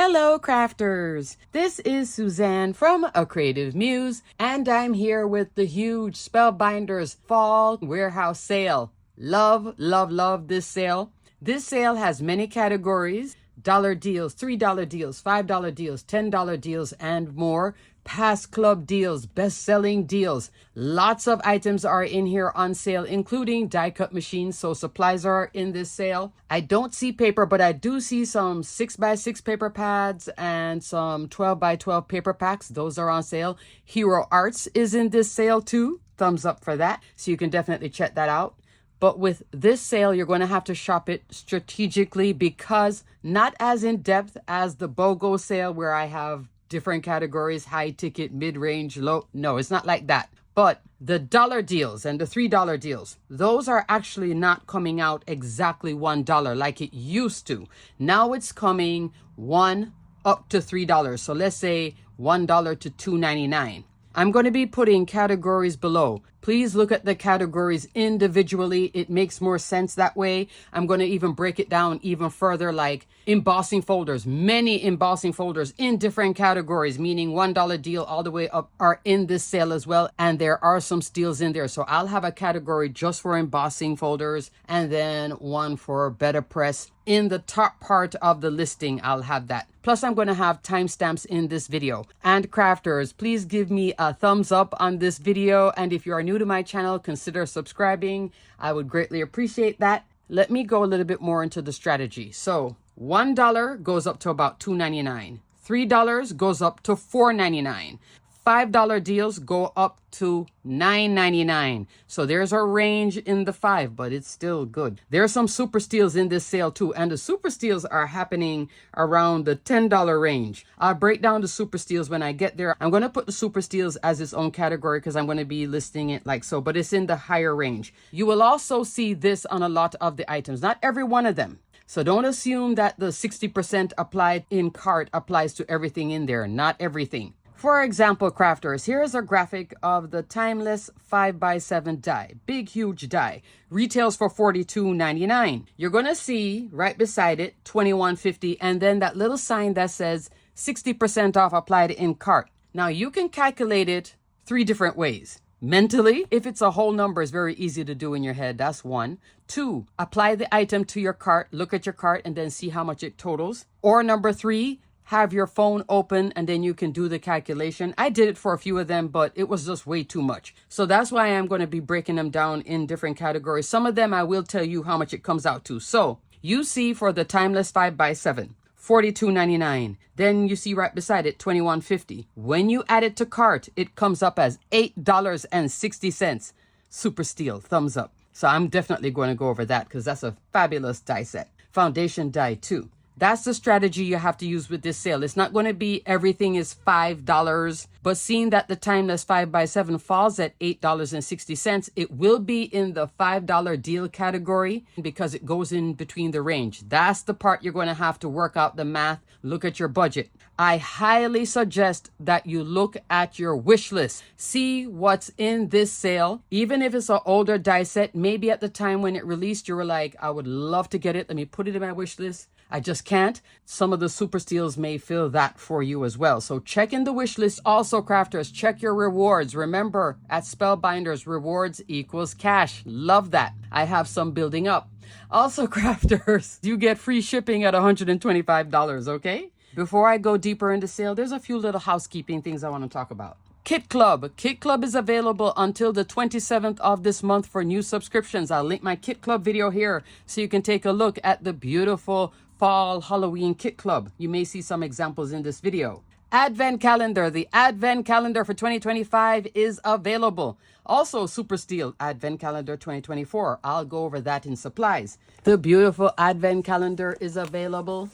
Hello crafters! This is Suzanne from A Creative Muse, and I'm here with the huge Spellbinders Fall Warehouse Sale. Love, love, love this sale. This sale has many categories: dollar deals, $3 deals, $5 deals, $10 deals, and more. Past club deals, best-selling deals. Lots of items are in here on sale, including die-cut machines, so supplies are in this sale. I don't see paper, but I do see some 6x6 paper pads and some 12x12 paper packs. Those are on sale. Hero Arts is in this sale too. Thumbs up for that. So you can definitely check that out. But with this sale, you're going to have to shop it strategically because not as in depth as the BOGO sale where I have different categories, high ticket, mid-range, low. No, it's not like that. But the dollar deals and the $3 deals, those are actually not coming out exactly $1 like it used to. Now it's coming $1 up to $3. So let's say $1 to $2.99. I'm going to be putting categories below. Please look at the categories individually. It makes more sense that way. I'm going to even break it down even further, like embossing folders. Many embossing folders in different categories, meaning $1 deal all the way up, are in this sale as well. And there are some steals in there. So I'll have a category just for embossing folders and then one for better press. In the top part of the listing, I'll have that. Plus, I'm going to have timestamps in this video. And crafters, please give me a thumbs up on this video. And if you are new to my channel, consider subscribing. I would greatly appreciate that. Let me go a little bit more into the strategy. So $1 goes up to about $2.99. $3 goes up to $4.99. $5 deals go up to $9.99. So there's a range in the 5, but it's still good. There are some super steals in this sale too, and the super steals are happening around the $10 range. I'll break down the super steals when I get there. I'm going to put the super steals as its own category because I'm going to be listing it like so, but it's in the higher range. You will also see this on a lot of the items, not every one of them. So don't assume that the 60% applied in cart applies to everything in there. Not everything. For example, crafters, here's a graphic of the timeless 5x7 die. Big, huge die. Retails for $42.99. You're going to see right beside it $21.50 and then that little sign that says 60% off applied in cart. Now you can calculate it 3 different ways. Mentally, if it's a whole number, it's very easy to do in your head. That's 1. 2, apply the item to your cart, look at your cart, and then see how much it totals. Or number 3, have your phone open and then you can do the calculation. I did it for a few of them, but it was just way too much. So that's why I'm going to be breaking them down in different categories. Some of them I will tell you how much it comes out to. So you see for the timeless 5x7, $42.99. Then you see right beside it $21.50. When you add it to cart, it comes up as $8.60. Super steal, thumbs up. So I'm definitely going to go over that because that's a fabulous die set. Foundation die too. That's the strategy you have to use with this sale. It's not going to be everything is $5, but seeing that the timeless 5x7 falls at $8.60, it will be in the $5 deal category because it goes in between the range. That's the part you're going to have to work out the math, look at your budget. I highly suggest that you look at your wish list. See what's in this sale. Even if it's an older die set, maybe at the time when it released, you were like, I would love to get it. Let me put it in my wish list. I just can't. Some of the super steals may fill that for you as well. So check in the wish list. Also, crafters, check your rewards. Remember, at Spellbinders, rewards equals cash. Love that. I have some building up. Also, crafters, you get free shipping at $125, okay? Before I go deeper into sale, there's a few little housekeeping things I want to talk about. Kit Club. Kit Club is available until the 27th of this month for new subscriptions. I'll link my Kit Club video here so you can take a look at the beautiful Fall Halloween Kit Club. You may see some examples in this video. Advent Calendar. The Advent Calendar for 2025 is available. Also, Super Steal Advent Calendar 2024. I'll go over that in supplies. The beautiful Advent Calendar is available.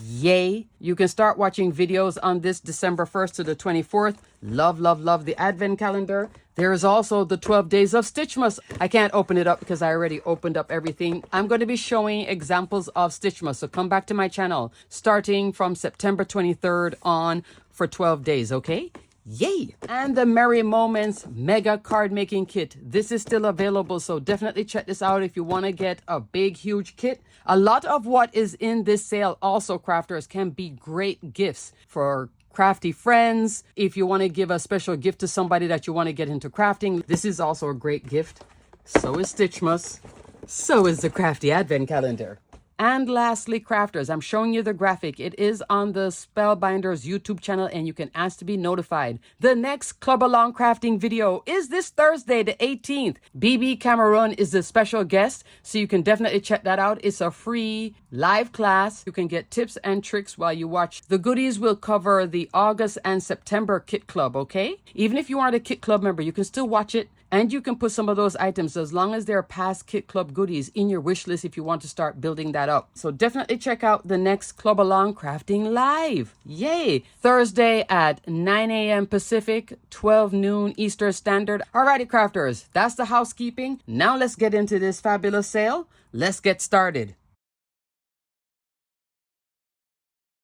Yay! You can start watching videos on this December 1st to the 24th. Love, love, love the Advent Calendar. There is also the 12 Days of Stitchmas. I can't open it up because I already opened up everything. I'm going to be showing examples of Stitchmas, so come back to my channel starting from September 23rd on for 12 days, okay? Yay! And the Merry Moments Mega Card Making Kit. This is still available, so definitely check this out if you want to get a big, huge kit. A lot of what is in this sale also, crafters, can be great gifts for crafty friends. If you want to give a special gift to somebody that you want to get into crafting, this is also a great gift. So is Stitchmas. So is the Crafty Advent Calendar. And lastly, crafters, I'm showing you the graphic. It is on the Spellbinders YouTube channel, and you can ask to be notified. The next Club Along Crafting video is this Thursday, the 18th. BB Cameron is the special guest, so you can definitely check that out. It's a free live class. You can get tips and tricks while you watch. The goodies will cover the August and September Kit Club, okay? Even if you aren't a Kit Club member, you can still watch it. And you can put some of those items, as long as they're past Kit Club goodies, in your wish list if you want to start building that up. So definitely check out the next Club Along Crafting Live. Yay! Thursday at 9 a.m. Pacific, 12 noon Eastern Standard. Alrighty, crafters, that's the housekeeping. Now let's get into this fabulous sale. Let's get started.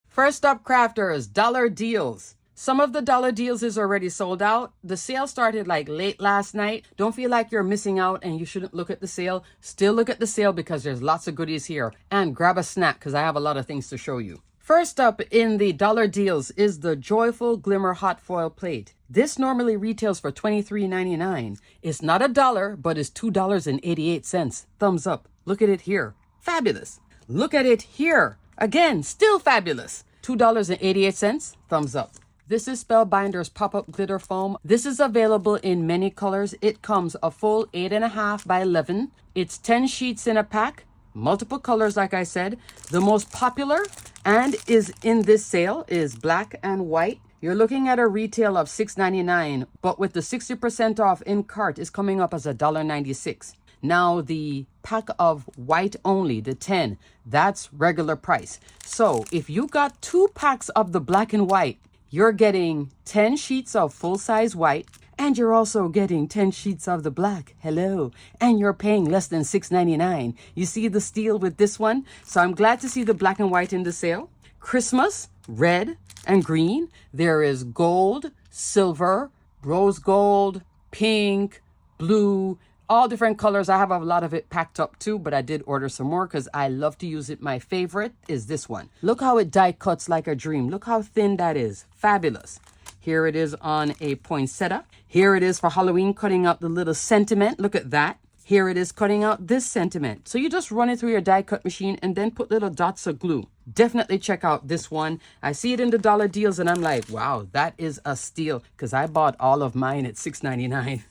First up, crafters, dollar deals. Some of the dollar deals is already sold out. The sale started like late last night. Don't feel like you're missing out and you shouldn't look at the sale. Still look at the sale because there's lots of goodies here. And grab a snack because I have a lot of things to show you. First up in the dollar deals is the Joyful Glimmer Hot Foil Plate. This normally retails for $23.99. It's not $1, but it's $2.88. Thumbs up. Look at it here. Fabulous. Look at it here. Again, still fabulous. $2.88. Thumbs up. This is Spellbinders Pop-Up Glitter Foam. This is available in many colors. It comes a full 8.5 by 11. It's 10 sheets in a pack. Multiple colors, like I said. The most popular and is in this sale is black and white. You're looking at a retail of $6.99, but with the 60% off in cart is coming up as $1.96. Now the pack of white only, the 10, that's regular price. So if you got 2 packs of the black and white, you're getting 10 sheets of full-size white, and you're also getting 10 sheets of the black. Hello. And you're paying less than $6.99. You see the steal with this one? So I'm glad to see the black and white in the sale. Christmas, red and green. There is gold, silver, rose gold, pink, blue, all different colors. I have a lot of it packed up too, but I did order some more because I love to use it. My favorite is this one. Look how it die cuts like a dream. Look how thin that is. Fabulous. Here it is on a poinsettia. Here it is for Halloween, cutting out the little sentiment. Look at that. Here it is cutting out this sentiment. So you just run it through your die cut machine and then put little dots of glue. Definitely check out this one. I see it in the dollar deals and I'm like, wow, that is a steal, because I bought all of mine at $6.99.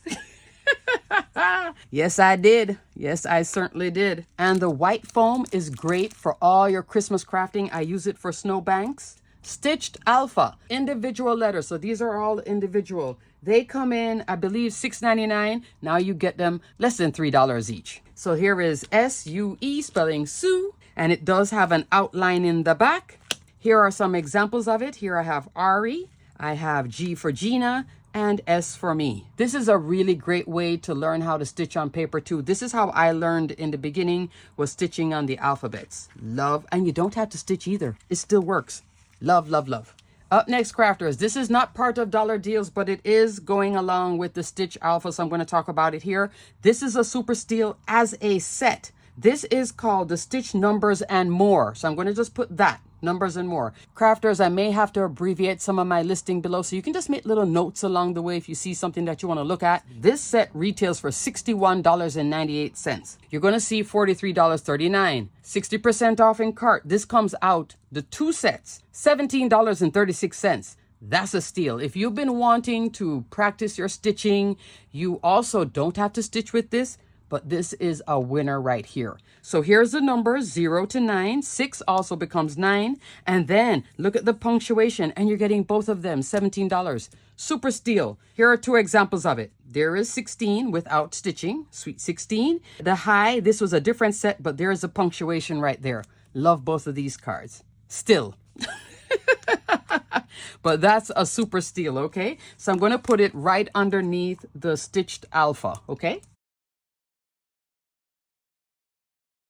Yes, I did. Yes, I certainly did. And the white foam is great for all your Christmas crafting. I use it for snowbanks. Stitched Alpha, individual letters. So these are all individual. They come in, I believe, $6.99. Now you get them less than $3 each. So here is S-U-E, spelling Sue. And it does have an outline in the back. Here are some examples of it. Here I have Ari. I have G for Gina. And S for me. This is a really great way to learn how to stitch on paper too. This is how I learned in the beginning, was stitching on the alphabets. Love, and you don't have to stitch either. It still works. Love, love, love. Up next, crafters. This is not part of dollar deals, but it is going along with the Stitch Alpha, so I'm going to talk about it here. This is a super steal as a set. This is called the Stitch Numbers and More. So I'm going to just put that. Numbers and More. Crafters, I may have to abbreviate some of my listing below, so you can just make little notes along the way if you see something that you want to look at. This set retails for $61.98. You're going to see $43.39. 60% off in cart. This comes out, the 2 sets, $17.36. That's a steal. If you've been wanting to practice your stitching, you also don't have to stitch with this, but this is a winner right here. So here's the numbers 0 to 9. 6 also becomes 9. And then look at the punctuation, and you're getting both of them, $17. Super steal. Here are 2 examples of it. There is 16 without stitching, sweet 16. The high, this was a different set, but there is a punctuation right there. Love both of these cards. Still. But that's a super steal, okay? So I'm going to put it right underneath the Stitched Alpha, okay?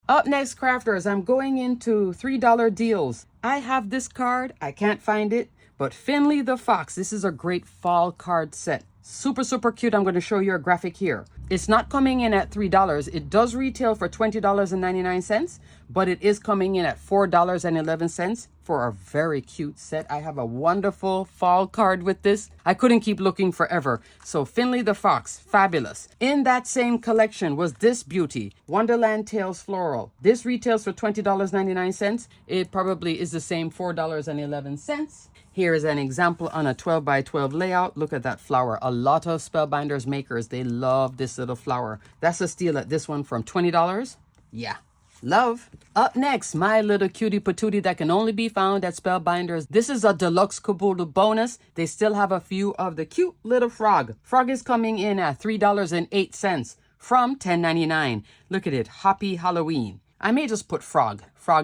Up next, crafters, I'm going into $3 deals. I have this card. I can't find it, but Finley the Fox. This is a great fall card set. Super, super cute. I'm going to show you a graphic here. It's not coming in at $3. It does retail for $20.99, but it is coming in at $4.11 for a very cute set. I have a wonderful fall card with this. I couldn't keep looking forever. So Finley the Fox, fabulous. In that same collection was this beauty, Wonderland Tales Floral. This retails for $20.99. It probably is the same $4.11. Here is an example on a 12 by 12 layout. Look at that flower. A lot of Spellbinders makers, they love this little flower. That's a steal at this one from $20. Yeah, love. Up next, my little cutie patootie that can only be found at Spellbinders. This is a deluxe caboodle bonus. They still have a few of the cute little frog. Frog is coming in at $3.08 from $10.99. Look at it, Happy Halloween. I may just put frog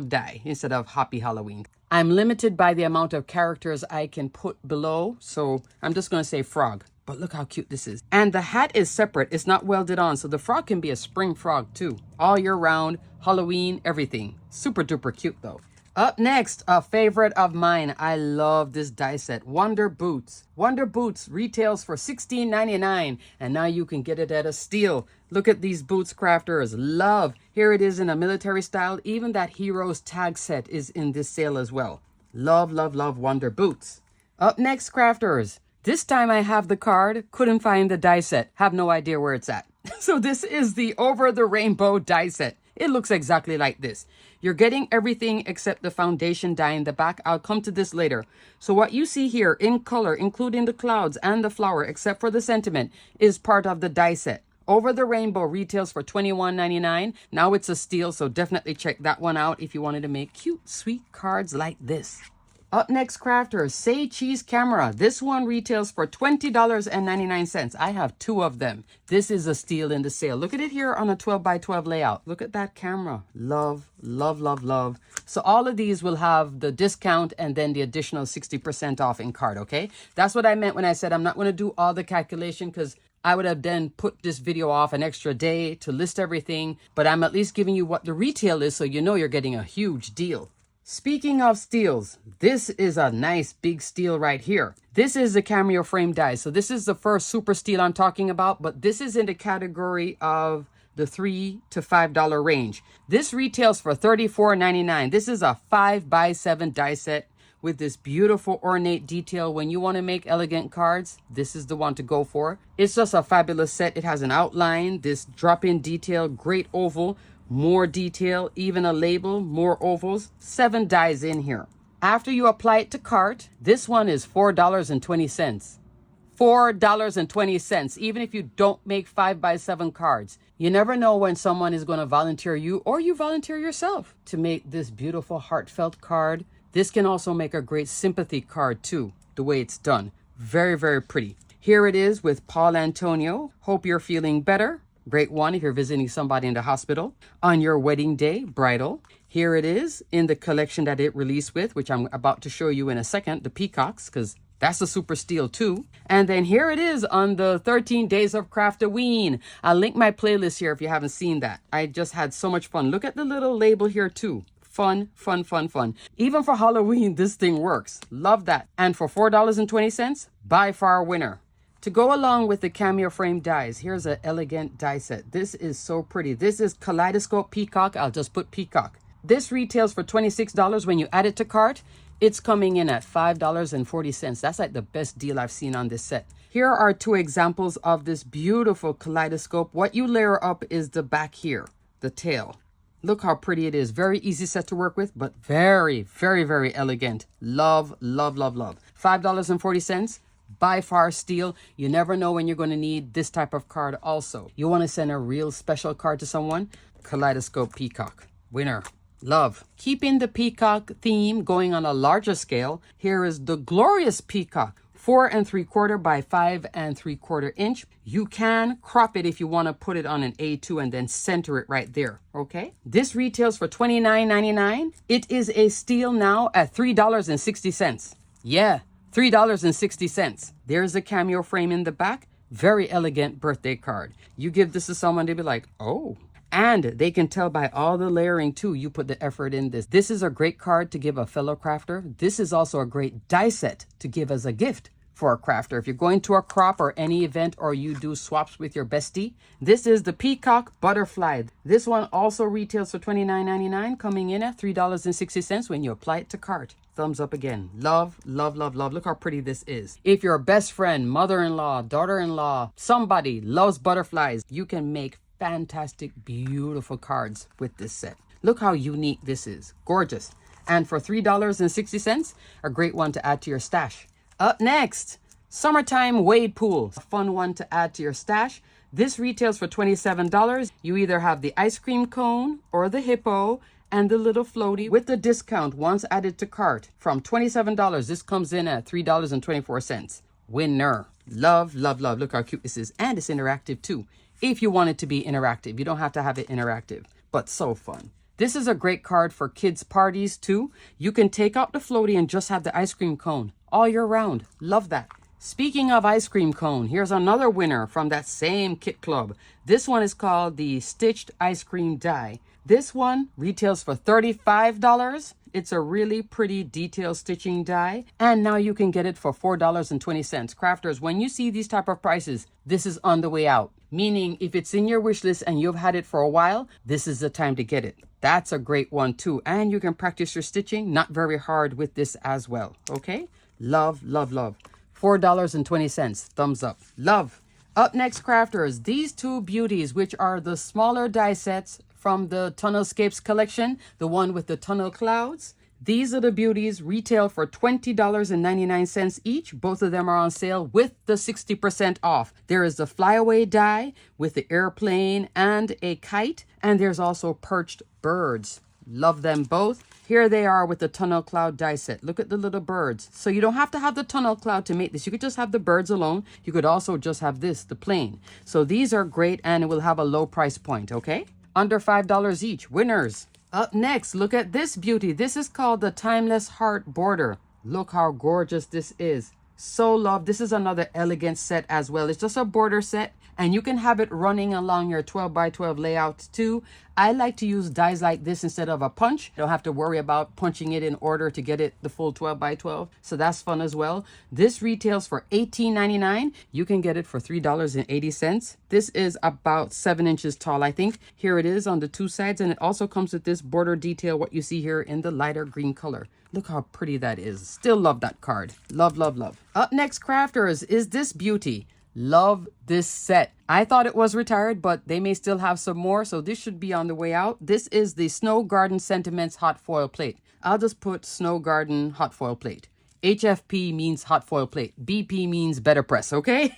die instead of Happy Halloween. I'm limited by the amount of characters I can put below, so I'm just going to say frog. But look how cute this is. And the hat is separate. It's not welded on, so the frog can be a spring frog too. All year round, Halloween, everything. Super duper cute though. Up next, a favorite of mine. I love this die set, Wonder Boots. Wonder Boots retails for $16.99, and now you can get it at a steal. Look at these boots, crafters. Love. Here it is in a military style. Even that Heroes tag set is in this sale as well. Love, love, love Wonder Boots. Up next, crafters. This time I have the card. Couldn't find the die set. Have no idea where it's at. So this is the Over the Rainbow die set. It looks exactly like this. You're getting everything except the foundation die in the back. I'll come to this later. So what you see here in color, including the clouds and the flower, except for the sentiment, is part of the die set. Over the Rainbow retails for $21.99. Now it's a steal, so definitely check that one out if you wanted to make cute, sweet cards like this. Up next, crafters, Say Cheese Camera. This one retails for $20.99. I have two of them. This is a steal in the sale. Look at it here on a 12 by 12 layout. Look at that camera. Love, love, love, love. So all of these will have the discount and then the additional 60% off in card, okay? That's what I meant when I said I'm not going to do all the calculation, because I would have then put this video off an extra day to list everything, but I'm at least giving you what the retail is so you know you're getting a huge deal. Speaking of steals, this is a nice big steal right here. This is the cameo frame die. So this is the first super steal I'm talking about, but this is in the category of the $3 to $5 range. This retails for $34.99. This is a 5x7 die set with this beautiful ornate detail. When you want to make elegant cards, this is the one to go for. It's just a fabulous set. It has an outline, this drop-in detail, great oval, more detail, even a label, more ovals, 7 dies in here. After you apply it to cart, this one is $4.20. $4.20, even if you don't make 5x7 cards. You never know when someone is going to volunteer you or you volunteer yourself to make this beautiful heartfelt card. This can also make a great sympathy card too, the way it's done. Very, very pretty. Here it is with Paul Antonio. Hope you're feeling better. Great one if you're visiting somebody in the hospital. On your wedding day, bridal. Here it is in the collection that it released with, which I'm about to show you in a second, the peacocks, because that's a super steal too. And then here it is on the 13 Days of Craftoween. I'll link my playlist here if you haven't seen that. I just had so much fun. Look at the little label here too. Fun, fun, fun, fun. Even for Halloween, this thing works. Love that. And for $4.20, by far winner. To go along with the cameo frame dies, here's an elegant die set. This is so pretty. This is Kaleidoscope Peacock. I'll just put Peacock. This retails for $26. When you add it to cart, it's coming in at $5.40. That's like the best deal I've seen on this set. Here are two examples of this beautiful kaleidoscope. What you layer up is the back here, the tail. Look how pretty it is. Very easy set to work with, but very, very, very elegant. Love, love, love, love. $5.40. By far steal. You never know when you're going to need this type of card also. You want to send a real special card to someone? Kaleidoscope Peacock. Winner. Love. Keeping the peacock theme going on a larger scale, here is the glorious peacock. 4 3/4 by 5 3/4 inch. You can crop it if you want to put it on an A2 and then center it right there. Okay. This retails for $29.99. It is a steal now at $3.60. Yeah. $3.60. There's a cameo frame in the back. Very elegant birthday card. You give this to someone, they'll be like, oh. And they can tell by all the layering too, you put the effort in this. This is a great card to give a fellow crafter. This is also a great die set to give as a gift for a crafter. If you're going to a crop or any event, or you do swaps with your bestie, this is the Peacock Butterfly. This one also retails for $29.99, coming in at $3.60 when you apply it to cart. Thumbs up again. Love, love, love, love. Look how pretty this is. If your best friend, mother-in-law, daughter-in-law, somebody loves butterflies, you can make fantastic, beautiful cards with this set. Look how unique this is. Gorgeous. And for $3.60, a great one to add to your stash. Up next, Summertime Wade Pool. A fun one to add to your stash. This retails for $27. You either have the ice cream cone or the hippo and the little floaty with the discount once added to cart. From $27, this comes in at $3.24. Winner. Love, love, love. Look how cute this is. And it's interactive too. If you want it to be interactive, you don't have to have it interactive, but so fun. This is a great card for kids' parties too. You can take out the floaty and just have the ice cream cone all year round. Love that. Speaking of ice cream cone, here's another winner from that same kit club. This one is called the Stitched Ice Cream Die. This one retails for $35. It's a really pretty detailed stitching die, and now you can get it for $4.20. Crafters, when you see these type of prices, this is on the way out. Meaning, if it's in your wish list and you've had it for a while, this is the time to get it. That's a great one too. And you can practice your stitching, not very hard with this as well. Okay? Love, love, love. $4.20. Thumbs up. Love. Up next, crafters, these two beauties, which are the smaller die sets from the Tunnelscapes collection, the one with the tunnel clouds. These are the beauties, retail for $20.99 each. Both of them are on sale with the 60% off. There is the flyaway die with the airplane and a kite, and there's also perched birds. Love them both. Here they are with the tunnel cloud die set. Look at the little birds. So you don't have to have the tunnel cloud to make this. You could just have the birds alone. You could also just have this, the plane. So these are great, and it will have a low price point, okay? Under $5 each. Winners. Up next, look at this beauty. This is called the Timeless Heart Border. Look how gorgeous this is. So loved. This is another elegant set as well. It's just a border set, and you can have it running along your 12 by 12 layouts too. I like to use dies like this instead of a punch. You don't have to worry about punching it in order to get it the full 12 by 12. So that's fun as well. This retails for $18.99. You can get it for $3.80. This is about 7 inches tall, I think. Here it is on the two sides, and it also comes with this border detail, what you see here in the lighter green color. Look how pretty that is. Still love that card. Love, love, love. Up next, crafters, is this beauty. Love this set. I thought it was retired, but they may still have some more, so this should be on the way out. This is the Snow Garden Sentiments hot foil plate. I'll just put Snow Garden hot foil plate. HFP means hot foil plate. BP means better press, okay?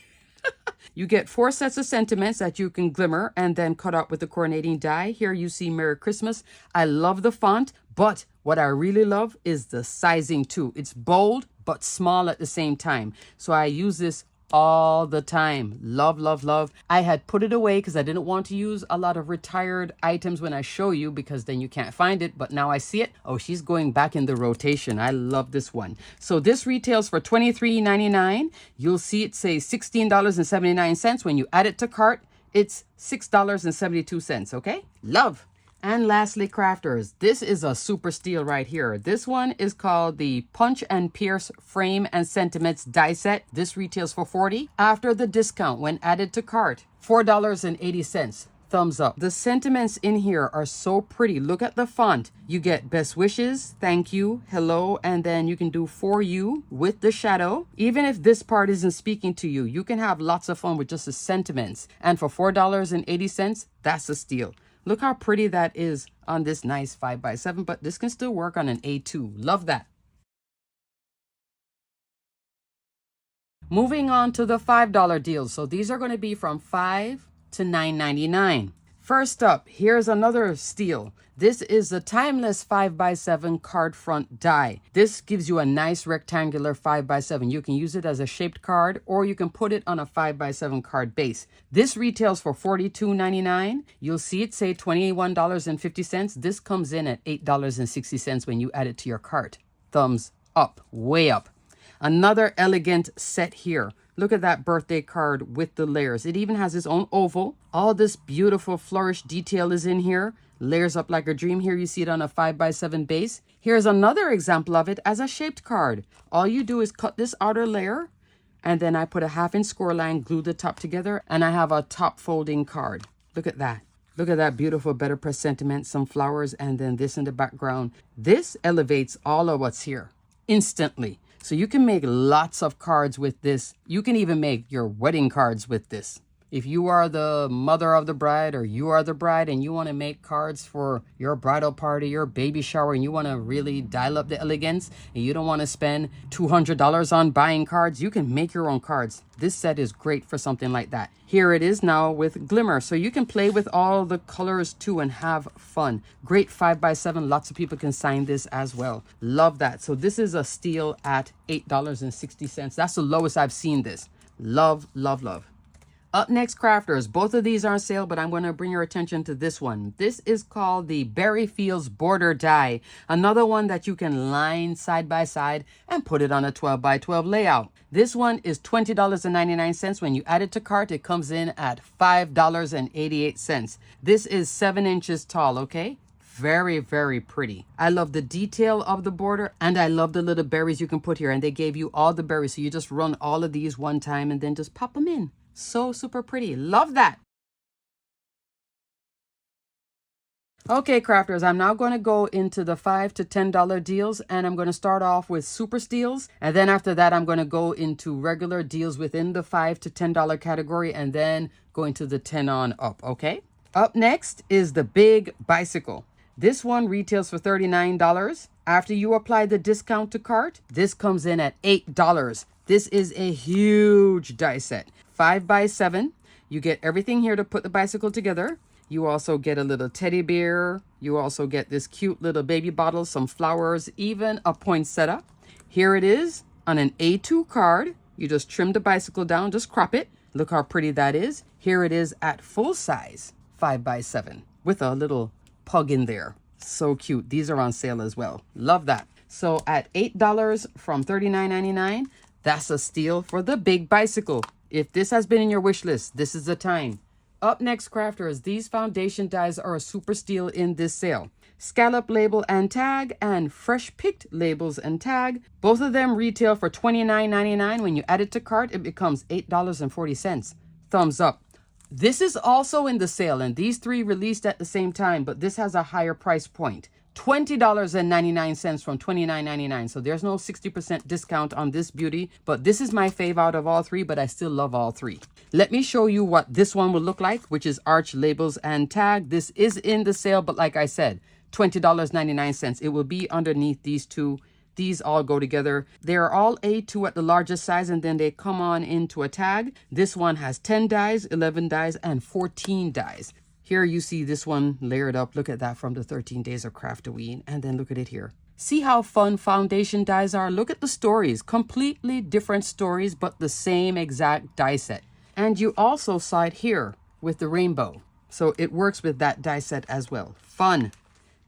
You get 4 sets of sentiments that you can glimmer and then cut out with the coordinating die. Here you see Merry Christmas. I love the font, but what I really love is the sizing too. It's bold, but small at the same time. So I use this all the time. Love, love, love. I had put it away because I didn't want to use a lot of retired items when I show you, because then you can't find it. But now I see it. Oh, she's going back in the rotation. I love this one. So this retails for $23.99. You'll see it say $16.79. When you add it to cart, it's $6.72. Okay? Love. And lastly, crafters, this is a super steal right here. This one is called the Punch and Pierce Frame and Sentiments die set. This retails for $40. After the discount, when added to cart, $4.80. Thumbs up. The sentiments in here are so pretty. Look at the font. You get best wishes, thank you, hello, and then you can do for you with the shadow. Even if this part isn't speaking to you, you can have lots of fun with just the sentiments. And for $4.80, that's a steal. Look how pretty that is on this nice 5x7, but this can still work on an A2. Love that. Moving on to the $5 deals. So these are going to be from $5 to $9.99. First up, here's another steal. This is the Timeless 5x7 card front die. This gives you a nice rectangular 5x7. You can use it as a shaped card, or you can put it on a 5x7 card base. This retails for $42.99. You'll see it say $21.50. This comes in at $8.60 when you add it to your cart. Thumbs up, way up. Another elegant set here. Look at that birthday card with the layers. It even has its own oval. All this beautiful flourish detail is in here. Layers up like a dream. Here you see it on a 5x7 base. Here's another example of it as a shaped card. All you do is cut this outer layer, and then I put a 1/2 inch score line, glue the top together, and I have a top folding card. Look at that. Look at that beautiful better press sentiment, some flowers, and then this in the background. This elevates all of what's here instantly. So you can make lots of cards with this. You can even make your wedding cards with this. If you are the mother of the bride or you are the bride and you want to make cards for your bridal party, your baby shower, and you want to really dial up the elegance and you don't want to spend $200 on buying cards, you can make your own cards. This set is great for something like that. Here it is now with glimmer. So you can play with all the colors too and have fun. Great 5x7. Lots of people can sign this as well. Love that. So this is a steal at $8.60. That's the lowest I've seen this. Love, love, love. Up next, crafters. Both of these are on sale, but I'm going to bring your attention to this one. This is called the Berry Fields Border Die. Another one that you can line side by side and put it on a 12x12 layout. This one is $20.99. When you add it to cart, it comes in at $5.88. This is 7 inches tall, okay? Very, very pretty. I love the detail of the border, and I love the little berries you can put here. And they gave you all the berries, so you just run all of these one time and then just pop them in. So super pretty. Love that. Okay, crafters, I'm now going to go into the $5 to $10 deals, and I'm going to start off with super steals, and then after that I'm going to go into regular deals within the $5 to $10 category, and then go into the 10 on up. Okay, up next is the big bicycle. This one retails for $39. After you apply the discount to cart, this comes in at $8. This is a huge die set. 5x7. You get everything here to put the bicycle together. You also get a little teddy bear. You also get this cute little baby bottle, some flowers, even a poinsettia. Here it is on an A2 card. You just trim the bicycle down, just crop it. Look how pretty that is. Here it is at full size, 5x7, with a little pug in there. So cute. These are on sale as well. Love that. So at $8 from $39.99, that's a steal for the big bicycle. If this has been in your wish list, this is the time. Up next, crafters, these foundation dies are a super steal in this sale. Scallop label and tag and fresh picked labels and tag. Both of them retail for $29.99. When you add it to cart, it becomes $8.40. Thumbs up. This is also in the sale, and these three released at the same time, but this has a higher price point. $20.99 from $29.99. So there's no 60% discount on this beauty, but this is my fave out of all three, but I still love all three. Let me show you what this one will look like, which is arch labels and tag. This is in the sale, but like I said, $20.99. It will be underneath these two. These all go together. They're all A2 at the largest size, and then they come on into a tag. This one has 10 dies, 11 dies, and 14 dies. Here you see this one layered up. Look at that from the 13 Days of Craftoween. And then look at it here. See how fun foundation dies are? Look at the stories. Completely different stories, but the same exact die set. And you also saw it here with the rainbow. So it works with that die set as well. Fun.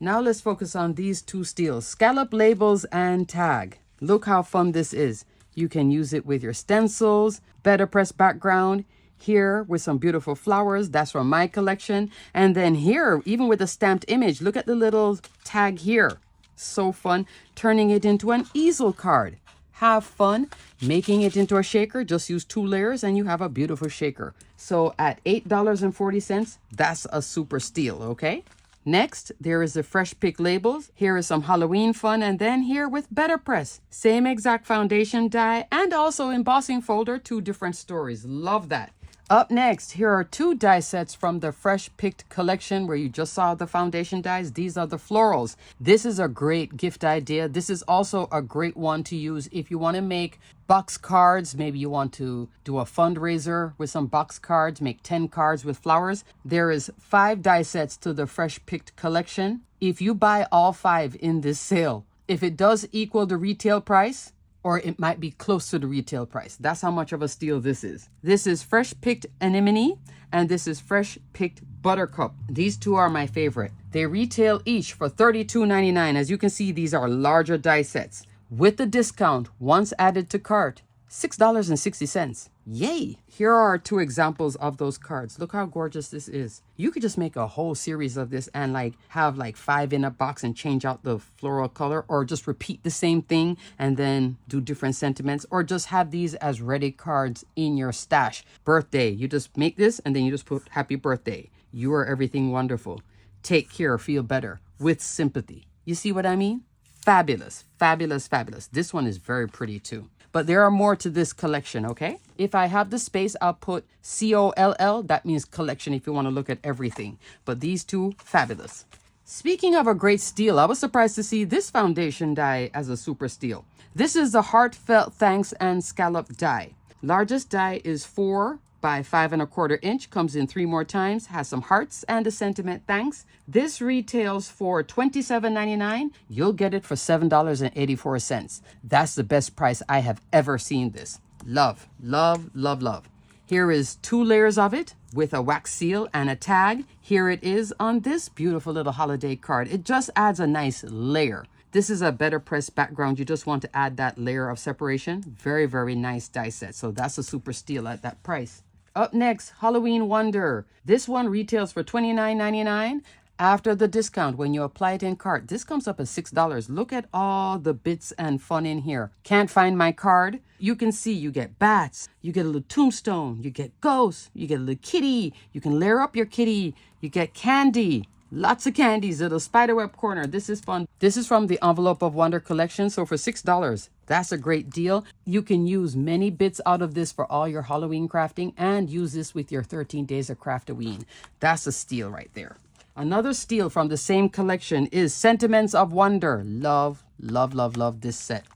Now let's focus on these two steals. Scallop labels and tag. Look how fun this is. You can use it with your stencils, better press background. Here with some beautiful flowers. That's from my collection. And then here, even with a stamped image, look at the little tag here. So fun. Turning it into an easel card. Have fun making it into a shaker. Just use 2 layers and you have a beautiful shaker. So at $8.40, that's a super steal, okay? Next, there is the fresh pick labels. Here is some Halloween fun, and then here with better press. Same exact foundation die and also embossing folder, 2 different stories. Love that. Up next, here are 2 die sets from the Fresh Picked collection where you just saw the foundation dies. These are the florals. This is a great gift idea. This is also a great one to use if you want to make box cards. Maybe you want to do a fundraiser with some box cards, make 10 cards with flowers. There is 5 die sets to the Fresh Picked collection. If you buy all 5 in this sale, if it does equal the retail price, or it might be close to the retail price. That's how much of a steal this is. This is Fresh Picked Anemone, and this is Fresh Picked Buttercup. These 2 are my favorite. They retail each for $32.99. As you can see, these are larger die sets. With the discount, once added to cart, $6.60. Yay! Here are two examples of those cards. Look how gorgeous this is. You could just make a whole series of this and like have like 5 in a box and change out the floral color, or just repeat the same thing and then do different sentiments, or just have these as ready cards in your stash. Birthday, you just make this and then you just put happy birthday. You are everything wonderful. Take care, feel better with sympathy. You see what I mean? Fabulous, fabulous, fabulous. This one is very pretty too. But there are more to this collection, okay? If I have the space, I'll put COLL. That means collection if you want to look at everything. But these two, fabulous. Speaking of a great steal, I was surprised to see this foundation die as a super steal. This is the Heartfelt Thanks and Scallop die. Largest die is 4 by 5¼ inch, comes in 3 more times, has some hearts and a sentiment thanks. This retails for $27.99. You'll get it for $7.84. That's the best price I have ever seen this. Love, love, love, love. Here is 2 layers of it with a wax seal and a tag. Here it is on this beautiful little holiday card. It just adds a nice layer. This is a better pressed background. You just want to add that layer of separation. Very, very nice die set. So that's a super steal at that price. Up next, Halloween Wonder. This one retails for $29.99. After the discount, when you apply it in cart, this comes up at $6. Look at all the bits and fun in here. Can't find my card? You can see you get bats, you get a little tombstone, you get ghosts, you get a little kitty, you can layer up your kitty, you get candy. Lots of candies, little spiderweb corner. This is fun. This is from the Envelope of Wonder collection. So for $6, that's a great deal. You can use many bits out of this for all your Halloween crafting and use this with your 13 days of Craftoween. That's a steal right there. Another steal from the same collection is Sentiments of Wonder. Love, love, love, love this set.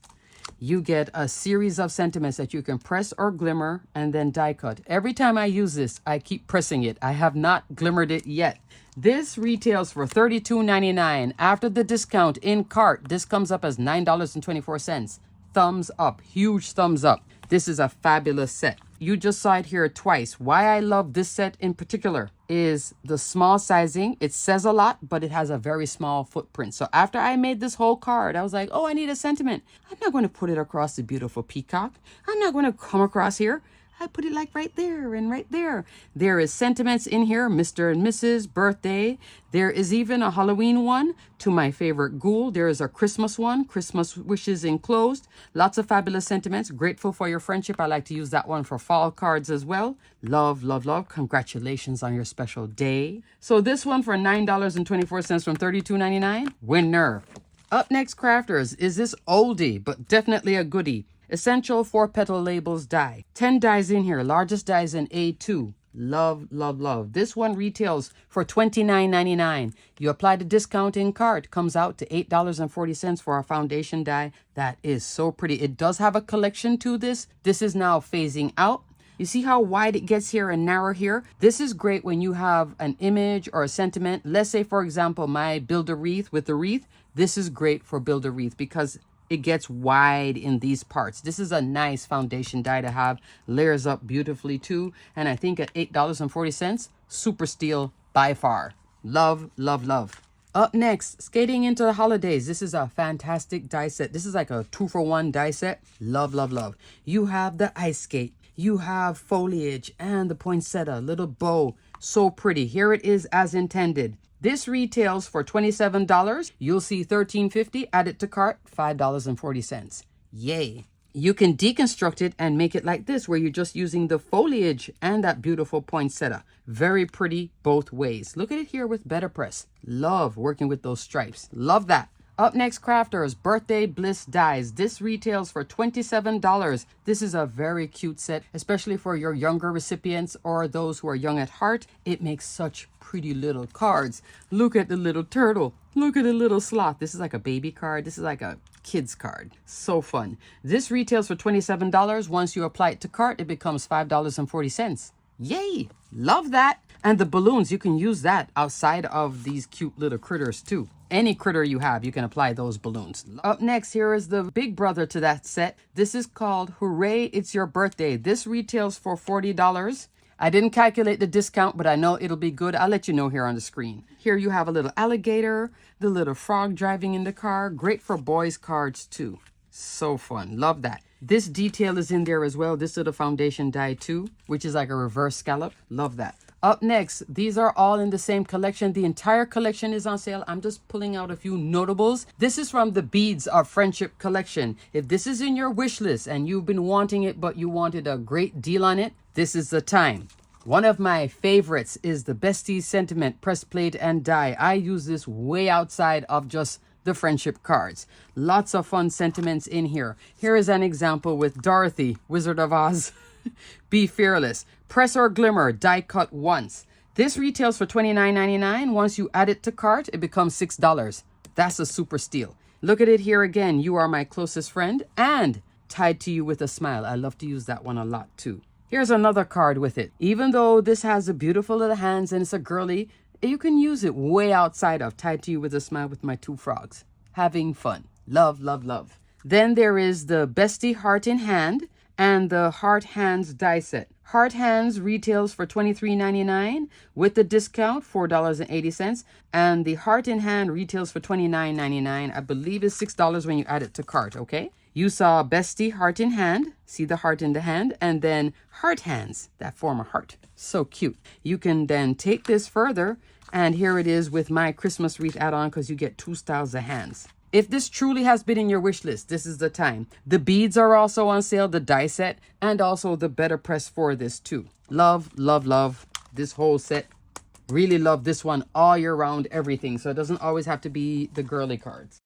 You get a series of sentiments that you can press or glimmer and then die cut. Every time I use this, I keep pressing it. I have not glimmered it yet. This retails for $32.99. After the discount in cart, this comes up as $9.24. Thumbs up, huge thumbs up. This is a fabulous set. You just saw it here twice. Why I love this set in particular is the small sizing. It says a lot, but it has a very small footprint. So after I made this whole card, I was like, oh, I need a sentiment. I'm not going to put it across the beautiful peacock. I'm not going to come across here. I put it like right there and right there. There is sentiments in here, Mr. and Mrs. Birthday. There is even a Halloween one to my favorite ghoul. There is a Christmas one, Christmas wishes enclosed. Lots of fabulous sentiments. Grateful for your friendship. I like to use that one for fall cards as well. Love, love, love. Congratulations on your special day. So this one for $9.24 from $32.99. Winner. Up next, crafters, is this oldie, but definitely a goodie. Essential 4-petal labels die. 10 dies in here. Largest dies in A2. Love, love, love. This one retails for $29.99. You apply the discount in cart. Comes out to $8.40 for a foundation die. That is so pretty. It does have a collection to this. This is now phasing out. You see how wide it gets here and narrow here? This is great when you have an image or a sentiment. Let's say, for example, my build a wreath with the wreath. This is great for build a wreath because it gets wide in these parts. This is a nice foundation die to have. Layers up beautifully too. And I think at $8.40, super steal by far. Love, love, love. Up next, skating into the holidays. This is a fantastic die set. This is like a 2-for-1 die set. Love, love, love. You have the ice skate. You have foliage and the poinsettia, little bow. So pretty. Here it is as intended. This retails for $27. You'll see $13.50. Add it to cart, $5.40. Yay. You can deconstruct it and make it like this, where you're just using the foliage and that beautiful poinsettia. Very pretty both ways. Look at it here with better press. Love working with those stripes. Love that. Up next, crafters, Birthday Bliss dies. This retails for $27. This is a very cute set, especially for your younger recipients or those who are young at heart. It makes such pretty little cards. Look at the little turtle. Look at the little sloth. This is like a baby card. This is like a kid's card. So fun. This retails for $27. Once you apply it to cart, it becomes $5.40. Yay! Love that. And the balloons, you can use that outside of these cute little critters too. Any critter you have, you can apply those balloons. Up next, here is the big brother to that set. This is called Hooray, It's Your Birthday. This retails for $40. I didn't calculate the discount, but I know it'll be good. I'll let you know here on the screen. Here you have a little alligator, the little frog driving in the car. Great for boys' cards too. So fun. Love that. This detail is in there as well. This is the foundation die too, which is like a reverse scallop. Love that. Up next, these are all in the same collection. The entire collection is on sale. I'm just pulling out a few notables. This is from the Beads of Friendship collection. If this is in your wish list and you've been wanting it, but you wanted a great deal on it, this is the time. One of my favorites is the Besties Sentiment Press Plate and Die. I use this way outside of just the friendship cards. Lots of fun sentiments in here. Here is an example with Dorothy, Wizard of Oz. Be fearless. Press or glimmer, die cut once. This retails for $29.99. Once you add it to cart, it becomes $6. That's a super steal. Look at it here again. You are my closest friend and tied to you with a smile. I love to use that one a lot too. Here's another card with it. Even though this has a beautiful little hands and it's a girly, you can use it way outside of tied to you with a smile with my two frogs. Having fun. Love, love, love. Then there is the Bestie Heart in Hand and the Heart Hands die set. Heart Hands retails for $23.99 with the discount $4.80, and the Heart in Hand retails for $29.99. I believe it's $6 when you add it to cart, okay? You saw Bestie Heart in Hand, see the heart in the hand, and then Heart Hands that form a heart. So cute. You can then take this further, and here it is with my Christmas wreath add-on because you get 2 styles of hands. If this truly has been in your wish list, this is the time. The beads are also on sale, the die set, and also the better press for this too. Love, love, love this whole set. Really love this one all year round, everything. So it doesn't always have to be the girly cards.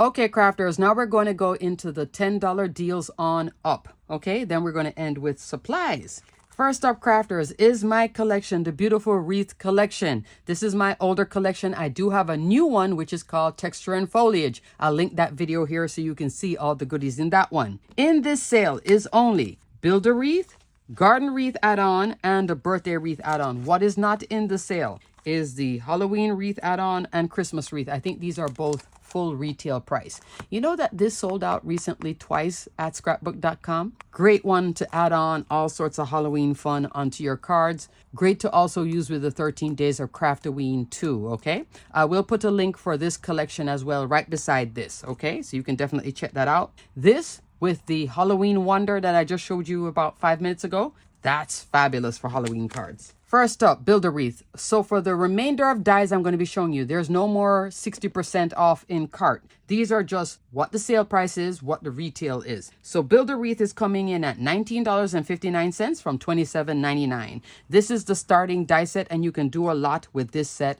Okay, crafters, now we're going to go into the $10 deals on up. Okay, then we're going to end with supplies. First up, crafters, is my collection, the Beautiful Wreath collection. This is my older collection. I do have a new one, which is called Texture and Foliage. I'll link that video here so you can see all the goodies in that one. In this sale is only Build a Wreath, Garden Wreath add-on, and the Birthday Wreath add-on. What is not in the sale is the Halloween Wreath add-on and Christmas Wreath. I think these are both full retail price. You know that this sold out recently twice at scrapbook.com. Great one to add on all sorts of Halloween fun onto your cards. Great to also use with the 13 days of Craftoween too, okay? I will put a link for this collection as well right beside this, okay? So you can definitely check that out. This with the Halloween Wonder that I just showed you about 5 minutes ago, that's fabulous for Halloween cards. First up, Build a Wreath. So for the remainder of dies I'm going to be showing you, there's no more 60% off in cart. These are just what the sale price is, what the retail is. So Build a Wreath is coming in at $19.59 from $27.99. This is the starting die set, and you can do a lot with this set.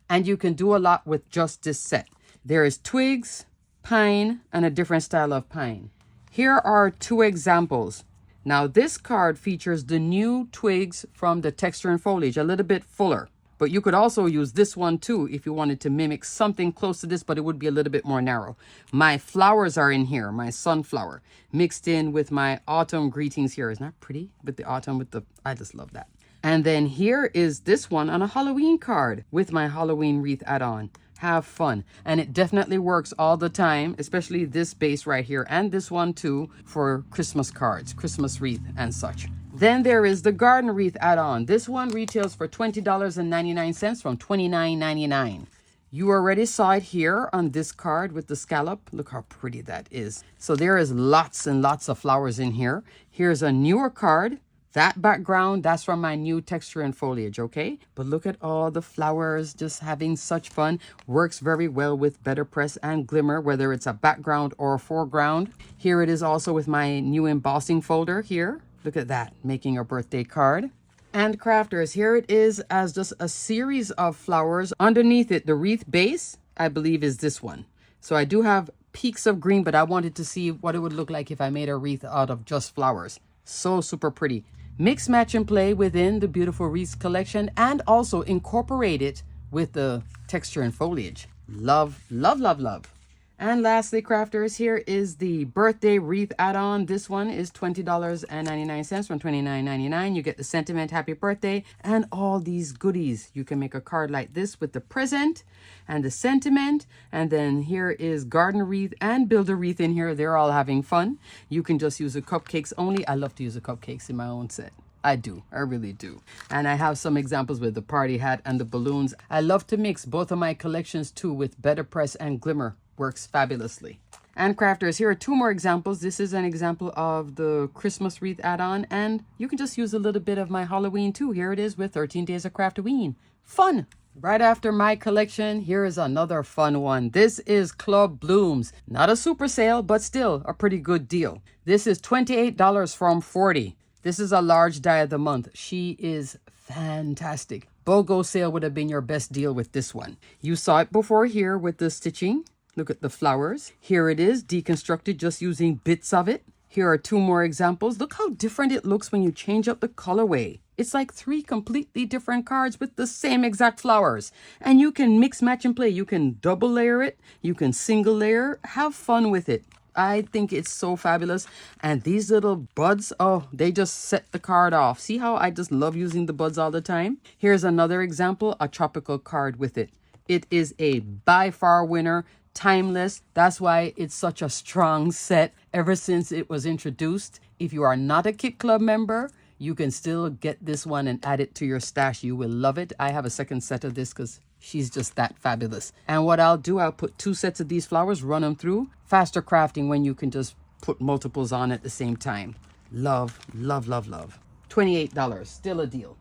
And you can do a lot with just this set. There is twigs, pine, and a different style of pine. Here are 2 examples. Now this card features the new twigs from the Texture and Foliage, a little bit fuller. But you could also use this one too if you wanted to mimic something close to this, but it would be a little bit more narrow. My flowers are in here, my sunflower, mixed in with my autumn greetings here. Isn't that pretty? With the autumn, I just love that. And then here is this one on a Halloween card with my Halloween wreath add-on. Have fun. And it definitely works all the time, especially this base right here and this one too for Christmas cards, Christmas wreath and such. Then there is the Garden Wreath add-on. This one retails for $20.99 from $29.99. You already saw it here on this card with the scallop. Look how pretty that is. So there is lots and lots of flowers in here. Here's a newer card. That background, that's from my new Texture and Foliage, okay? But look at all the flowers, just having such fun. Works very well with Better Press and Glimmer, whether it's a background or a foreground. Here it is also with my new embossing folder here. Look at that, making a birthday card. And crafters, here it is as just a series of flowers. Underneath it, the wreath base, I believe is this one. So I do have peaks of green, but I wanted to see what it would look like if I made a wreath out of just flowers. So super pretty. Mix, match, and play within the Beautiful Wreaths collection and also incorporate it with the Texture and Foliage. Love, love, love, love. And lastly, crafters, here is the Birthday Wreath add-on. This one is $20.99 from $29.99. You get the sentiment, happy birthday, and all these goodies. You can make a card like this with the present and the sentiment. And then here is Garden Wreath and Build a Wreath in here. They're all having fun. You can just use the cupcakes only. I love to use the cupcakes in my own set. I do. I really do. And I have some examples with the party hat and the balloons. I love to mix both of my collections too with Better Press and Glimmer. Works fabulously. And crafters, here are two more examples. This is an example of the Christmas wreath add-on, and you can just use a little bit of my Halloween too. Here it is with 13 Days of Craftoween. Fun! Right after my collection, here is another fun one. This is Club Blooms. Not a super sale, but still a pretty good deal. This is $28 from $40. This is a large die of the month. She is fantastic. BOGO sale would have been your best deal with this one. You saw it before here with the stitching. Look at the flowers. Here it is, deconstructed just using bits of it. Here are two more examples. Look how different it looks when you change up the colorway. It's like three completely different cards with the same exact flowers. And you can mix, match, and play. You can double layer it. You can single layer. Have fun with it. I think it's so fabulous. And these little buds, oh, they just set the card off. See how I just love using the buds all the time? Here's another example, a tropical card with it. It is a by far winner. Timeless. That's why it's such a strong set ever since it was introduced. If you are not a Kit Club member, you can still get this one and add it to your stash. You will love it. I have a second set of this because she's just that fabulous. And what I'll do, I'll put two sets of these flowers, run them through. Faster crafting when you can just put multiples on at the same time. Love, love, love, love. $28, still a deal.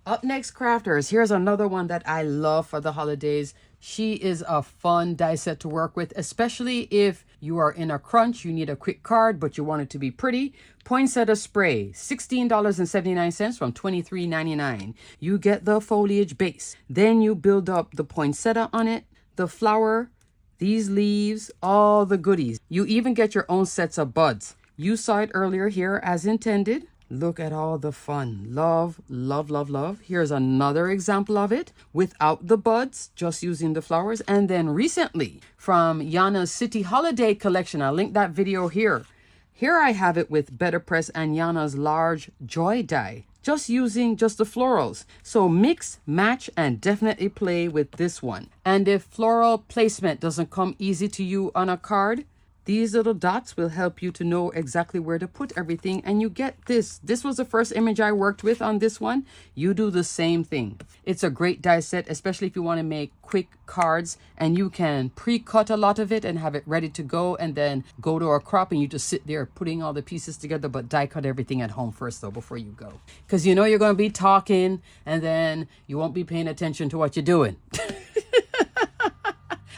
Up next, crafters, here's another one that I love for the holidays. She is a fun die set to work with, especially if you are in a crunch, you need a quick card, but you want it to be pretty. Poinsettia spray, $16.79 from $23.99. You get the foliage base. Then you build up the poinsettia on it, the flower, these leaves, all the goodies. You even get your own sets of buds. You saw it earlier here as intended. Look at all the fun. Love, love, love, love. Here's another example of it without the buds, just using the flowers. And then recently from Yana's City Holiday collection, I'll link that video here. Here I have it with Better Press and Yana's large joy die, just using just the florals. So mix, match, and definitely play with this one. And if floral placement doesn't come easy to you on a card, these little dots will help you to know exactly where to put everything, and you get this. This was the first image I worked with on this one. You do the same thing. It's a great die set, especially if you want to make quick cards, and you can pre-cut a lot of it and have it ready to go, and then go to a crop and you just sit there putting all the pieces together, but die cut everything at home first though before you go. Because you know you're going to be talking and then you won't be paying attention to what you're doing.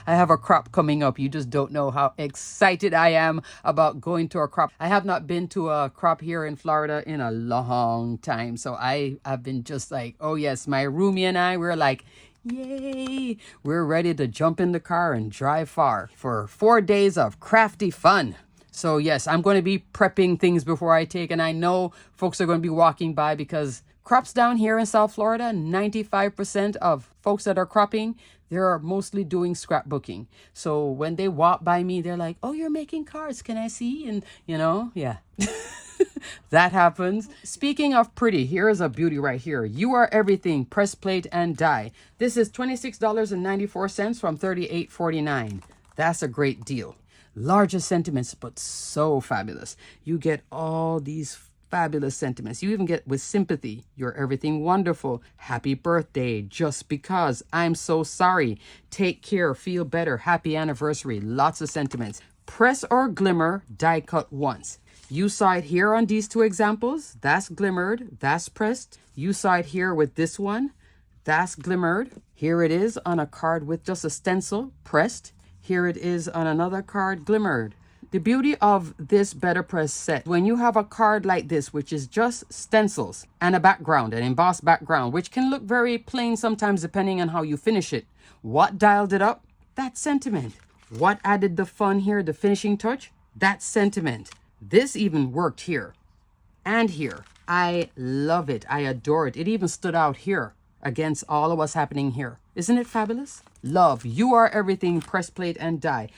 I have a crop coming up. You just don't know how excited I am about going to a crop. I have not been to a crop here in Florida in a long time. So I have been just like, oh yes, my roomie and I, we're like, yay. We're ready to jump in the car and drive far for 4 days of crafty fun. So yes, I'm going to be prepping things before I take. And I know folks are going to be walking by because crops down here in South Florida, 95% of folks that are cropping, they're mostly doing scrapbooking. So when they walk by me, they're like, oh, you're making cards. Can I see? And, you know, yeah, that happens. Speaking of pretty, here is a beauty right here. You Are Everything, press plate and die. This is $26.94 from $38.49. That's a great deal. Larger sentiments, but so fabulous. You get all these fabulous sentiments. You even get with sympathy. You're everything wonderful. Happy birthday. Just because. I'm so sorry. Take care. Feel better. Happy anniversary. Lots of sentiments. Press or glimmer. Die cut once. You saw it here on these two examples. That's glimmered. That's pressed. You saw it here with this one. That's glimmered. Here it is on a card with just a stencil. Pressed. Here it is on another card. Glimmered. The beauty of this Better Press set, when you have a card like this, which is just stencils and a background, an embossed background, which can look very plain sometimes depending on how you finish it. What dialed it up? That sentiment. What added the fun here, the finishing touch? That sentiment. This even worked here and here. I love it. I adore it. It even stood out here against all of what's happening here. Isn't it fabulous? Love. You Are Everything, press plate and die.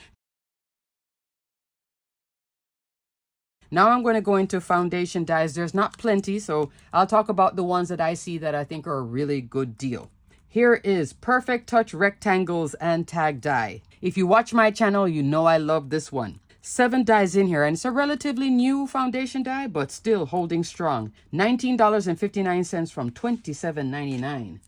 Now I'm going to go into foundation dies. There's not plenty, so I'll talk about the ones that I see that I think are a really good deal. Here is Perfect Touch Rectangles and Tag Die. If you watch my channel, you know I love this one. 7 dies in here, and it's a relatively new foundation die, but still holding strong. $19.59 from $27.99.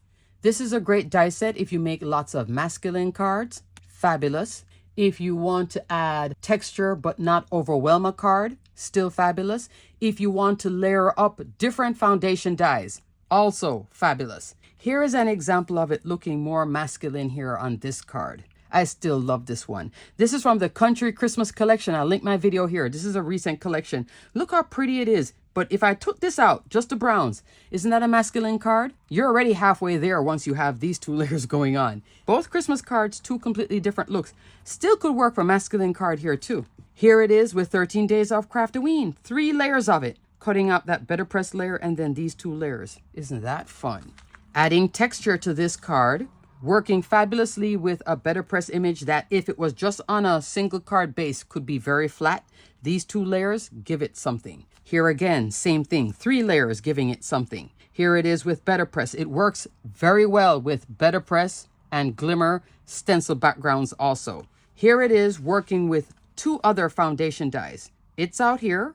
This is a great die set if you make lots of masculine cards. Fabulous. If you want to add texture but not overwhelm a card, still fabulous. If you want to layer up different foundation dyes, also fabulous. Here is an example of it looking more masculine here on this card. I still love this one. This is from the Country Christmas collection. I'll link my video here. This is a recent collection. Look how pretty it is. But if I took this out, just the browns, isn't that a masculine card? You're already halfway there once you have these two layers going on. Both Christmas cards, two completely different looks. Still could work for masculine card here too. Here it is with 13 days off Craftoween. 3 layers of it. Cutting out that better press layer and then these 2 layers. Isn't that fun? Adding texture to this card. Working fabulously with a better press image that if it was just on a single card base could be very flat. These 2 layers give it something. Here again, same thing, 3 layers giving it something. Here it is with better press. It works very well with better press and glimmer stencil backgrounds also. Here it is working with 2 other foundation dyes. It's out here,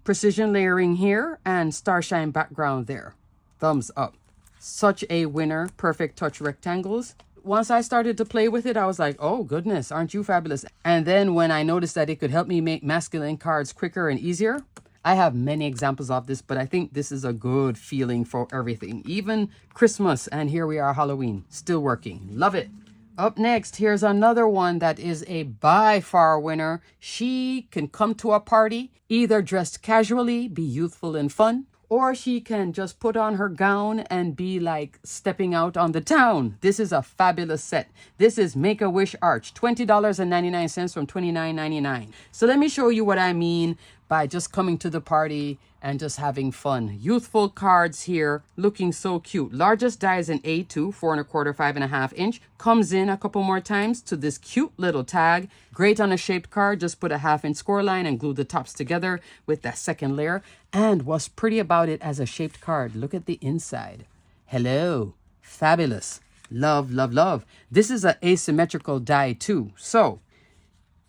precision layering here, and starshine background there. Thumbs up. Such a winner, perfect touch rectangles. Once I started to play with it, I was like, oh goodness, aren't you fabulous? And then when I noticed that it could help me make masculine cards quicker and easier, I have many examples of this, but I think this is a good feeling for everything. Even Christmas, and here we are Halloween, still working. Love it. Up next, here's another one that is a by far winner. She can come to a party, either dressed casually, be youthful and fun, or she can just put on her gown and be like stepping out on the town. This is a fabulous set. This is Make-A-Wish Arch, $20.99 from $29.99. So let me show you what I mean by just coming to the party and just having fun. Youthful cards here, looking so cute. Largest die is an A2, 4 1/4, 5.5 inch. Comes in a couple more times to this cute little tag. Great on a shaped card. Just put a 1/2 inch score line and glue the tops together with that second layer. And what's pretty about it as a shaped card, look at the inside. Hello, fabulous. Love, love, love. This is an asymmetrical die too. So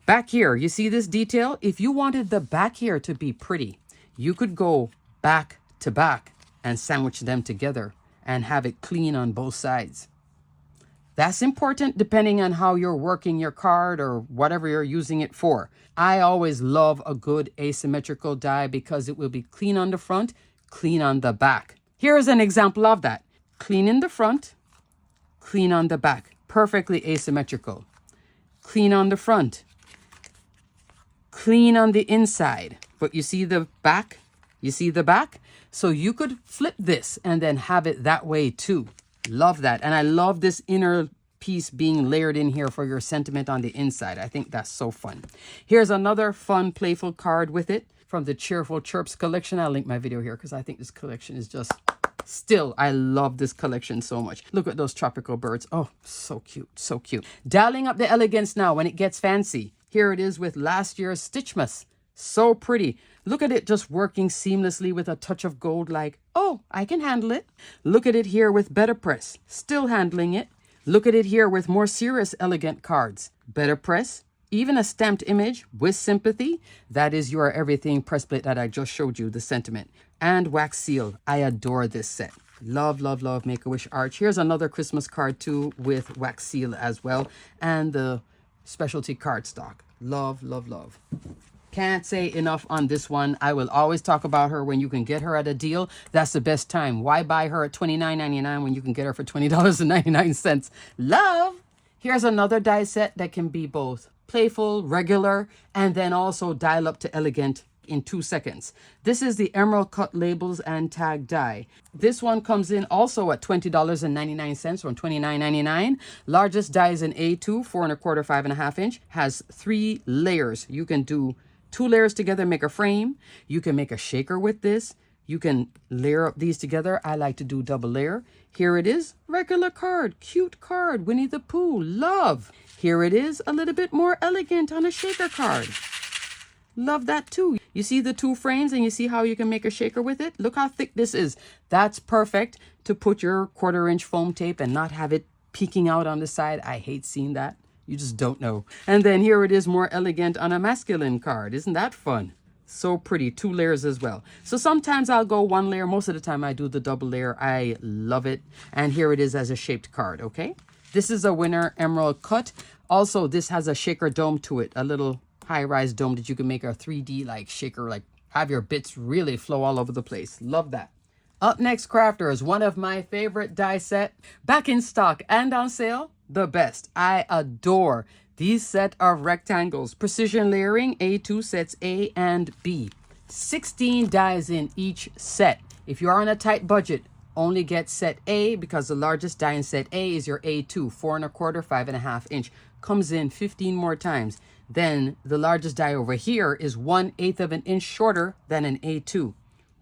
back here, you see this detail? If you wanted the back here to be pretty, you could go back to back and sandwich them together and have it clean on both sides. That's important depending on how you're working your card or whatever you're using it for. I always love a good asymmetrical die because it will be clean on the front, clean on the back. Here's an example of that. Clean in the front, clean on the back. Perfectly asymmetrical. Clean on the front, clean on the inside. But you see the back? You see the back? So you could flip this and then have it that way too. Love that. And I love this inner piece being layered in here for your sentiment on the inside. I think that's so fun. Here's another fun, playful card with it from the Cheerful Chirps collection. I'll link my video here because I think this collection is just... Still, I love this collection so much. Look at those tropical birds. Oh, so cute, so cute. Dialing up the elegance now when it gets fancy. Here it is with last year's Stitchmas. So pretty. Look at it just working seamlessly with a touch of gold like, oh, I can handle it. Look at it here with better press. Still handling it. Look at it here with more serious, elegant cards. Better press. Even a stamped image with sympathy. That is your everything press plate that I just showed you, the sentiment. And wax seal. I adore this set. Love, love, love Make-A-Wish Arch. Here's another Christmas card too with wax seal as well. And the specialty cardstock. Love, love, love. Can't say enough on this one. I will always talk about her when you can get her at a deal. That's the best time. Why buy her at $29.99 when you can get her for $20.99? Love! Here's another die set that can be both playful, regular, and then also dial up to elegant in 2 seconds. This is the Emerald Cut Labels and Tag die. This one comes in also at $20.99 from $29.99. Largest die is an A2, 4 1/4, 5.5 inch. Has 3 layers. You can do 2 layers together, make a frame. You can make a shaker with this. You can layer up these together. I like to do double layer. Here it is, regular card, cute card, Winnie the Pooh, love. Here it is, a little bit more elegant on a shaker card. Love that too. You see the 2 frames and you see how you can make a shaker with it? Look how thick this is. That's perfect to put your 1/4 inch foam tape and not have it peeking out on the side. I hate seeing that. You just don't know. And then here it is more elegant on a masculine card. Isn't that fun? So pretty. 2 layers as well. So sometimes I'll go 1 layer. Most of the time I do the double layer. I love it. And here it is as a shaped card, okay? This is a winner, Emerald Cut. Also, this has a shaker dome to it, a little high-rise dome that you can make a 3D like shaker, like have your bits really flow all over the place. Love that. Up next, crafters, one of my favorite die set, back in stock and on sale, the best. I adore these set of rectangles, precision layering, A2 sets A and B. 16 dies in each set. If you are on a tight budget, only get set A because the largest die in set A is your A2, 4 1/4, 5.5 inch. Comes in 15 more times. Then the largest die over here is 1/8 of an inch shorter than an A2.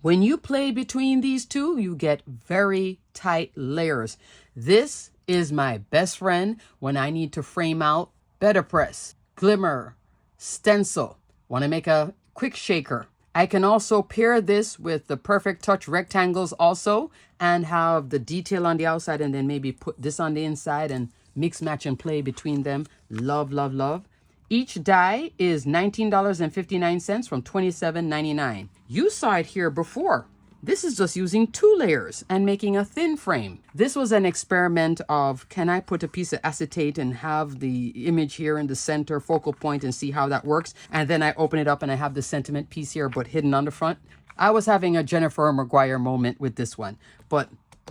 When you play between these two, you get very tight layers. This is my best friend when I need to frame out better press, glimmer, stencil. Want to make a quick shaker. I can also pair this with the Perfect Touch rectangles also and have the detail on the outside and then maybe put this on the inside and mix, match, and play between them. Love, love, love. Each die is $19.59 from $27.99. You saw it here before. This is just using 2 layers and making a thin frame. This was an experiment of, can I put a piece of acetate and have the image here in the center focal point and see how that works? And then I open it up and I have the sentiment piece here, but hidden on the front. I was having a Jennifer Maguire moment with this one, but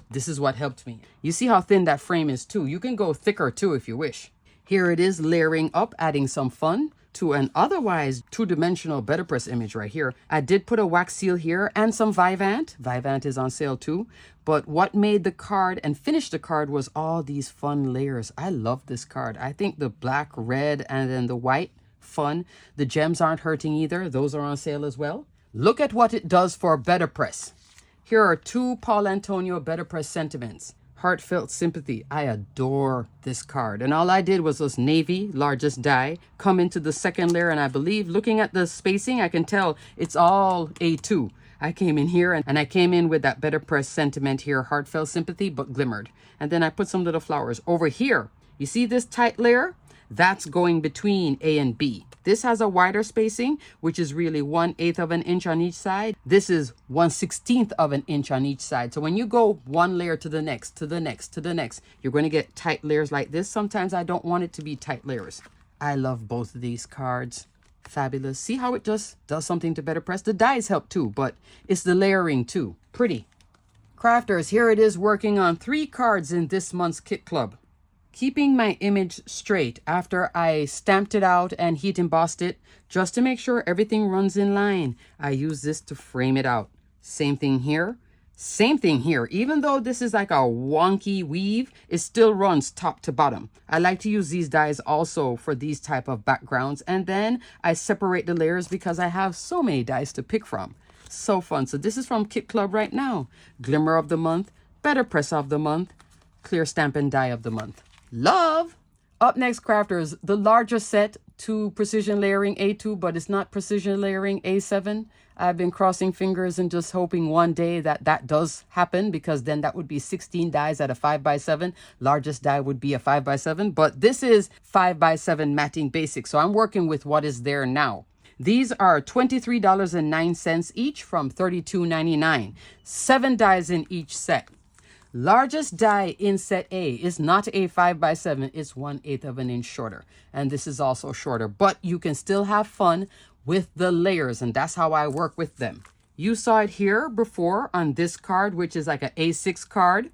this is what helped me. You see how thin that frame is too. You can go thicker too if you wish. Here it is layering up, adding some fun to an otherwise two-dimensional better press image right here. I did put a wax seal here and some Vivant. Vivant is on sale too. But what made the card and finished the card was all these fun layers. I love this card. I think the black, red, and then the white, fun. The gems aren't hurting either. Those are on sale as well. Look at what it does for better press. Here are 2 Paul Antonio better press sentiments. Heartfelt Sympathy. I adore this card. And all I did was this navy, largest die, come into the second layer. And I believe looking at the spacing, I can tell it's all A2. I came in here and I came in with that better press sentiment here, Heartfelt Sympathy, but glimmered. And then I put some little flowers over here. You see this tight layer? That's going between A and B. This has a wider spacing, which is really 1/8 of an inch on each side. This is 1/16 of an inch on each side. So when you go one layer to the next, to the next, to the next, you're going to get tight layers like this. Sometimes I don't want it to be tight layers. I love both of these cards. Fabulous. See how it just does something to better press? The dies help too, but it's the layering too. Pretty. Crafters, here it is working on 3 cards in this month's Kit Club. Keeping my image straight after I stamped it out and heat embossed it, just to make sure everything runs in line. I use this to frame it out. Same thing here. Same thing here. Even though this is like a wonky weave, it still runs top to bottom. I like to use these dies also for these type of backgrounds. And then I separate the layers because I have so many dies to pick from. So fun. So this is from Kit Club right now. Glimmer of the month, better press of the month, clear stamp and die of the month. Love. Up next, crafters, the larger set to precision layering A2, but it's not precision layering A7. I've been crossing fingers and just hoping one day that does happen, because then that would be 16 dies at a 5x7. Largest die would be a 5x7, but this is 5x7 matting basic. So I'm working with what is there now. These are $23.09 each from $32.99. 7 dies in each set. Largest die in set A is not a 5x7, it's 1/8 of an inch shorter. And this is also shorter, but you can still have fun with the layers, and that's how I work with them. You saw it here before on this card, which is like an A6 card.